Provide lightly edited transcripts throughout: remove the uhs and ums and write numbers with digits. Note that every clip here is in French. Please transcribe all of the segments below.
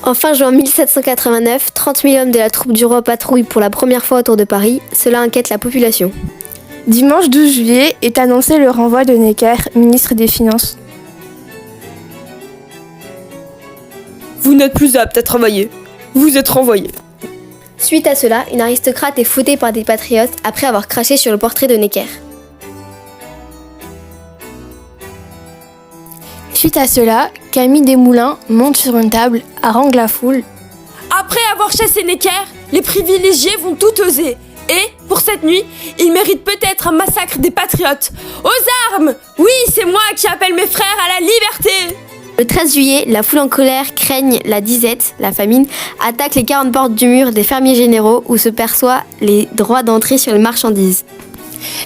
En fin juin 1789, 30 000 hommes de la troupe du roi patrouillent pour la première fois autour de Paris. Cela inquiète la population. Dimanche 12 juillet est annoncé le renvoi de Necker, ministre des Finances. Vous n'êtes plus apte à travailler. Vous êtes renvoyé. Suite à cela, une aristocrate est fouettée par des patriotes après avoir craché sur le portrait de Necker. Suite à cela, Camille Desmoulins monte sur une table, harangue la foule. Après avoir chassé Necker, les privilégiés vont tout oser. Et, pour cette nuit, ils méritent peut-être un massacre des patriotes. Aux armes! Oui, c'est moi qui appelle mes frères à la liberté! Le 13 juillet, la foule en colère craigne la disette, la famine, attaque les 40 portes du mur des fermiers généraux où se perçoit les droits d'entrée sur les marchandises.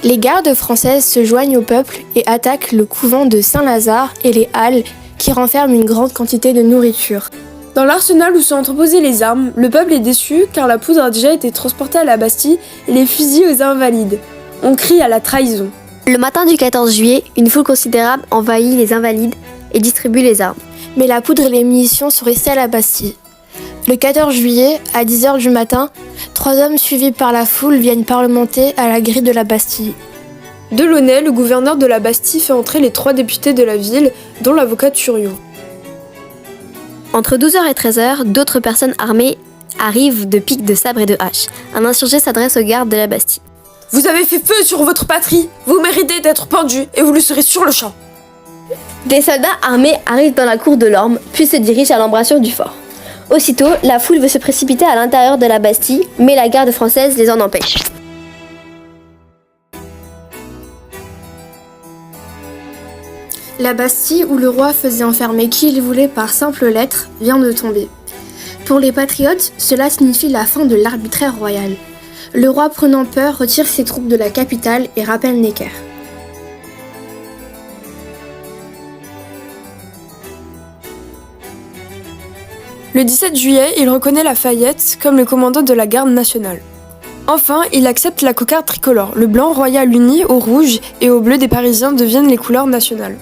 Les gardes françaises se joignent au peuple et attaquent le couvent de Saint-Lazare et les halles qui renferment une grande quantité de nourriture. Dans l'arsenal où sont entreposées les armes, le peuple est déçu car la poudre a déjà été transportée à la Bastille et les fusils aux invalides. On crie à la trahison. Le matin du 14 juillet, une foule considérable envahit les invalides et distribue les armes. Mais la poudre et les munitions sont restées à la Bastille. Le 14 juillet, à 10h du matin, 3 hommes suivis par la foule viennent parlementer à la grille de la Bastille. Delaunay, le gouverneur de la Bastille, fait entrer les 3 députés de la ville, dont l'avocat Turriot. Entre 12h et 13h, d'autres personnes armées arrivent de pics, de sabres et de haches. Un insurgé s'adresse aux gardes de la Bastille. Vous avez fait feu sur votre patrie, vous méritez d'être pendu et vous le serez sur le champ. Des soldats armés arrivent dans la cour de l'Orme, puis se dirigent à l'embrasure du fort. Aussitôt, la foule veut se précipiter à l'intérieur de la Bastille, mais la garde française les en empêche. La Bastille, où le roi faisait enfermer qui il voulait par simple lettre, vient de tomber. Pour les patriotes, cela signifie la fin de l'arbitraire royal. Le roi, prenant peur, retire ses troupes de la capitale et rappelle Necker. Le 17 juillet, il reconnaît Lafayette comme le commandant de la garde nationale. Enfin, il accepte la cocarde tricolore. Le blanc royal uni au rouge et au bleu des Parisiens deviennent les couleurs nationales.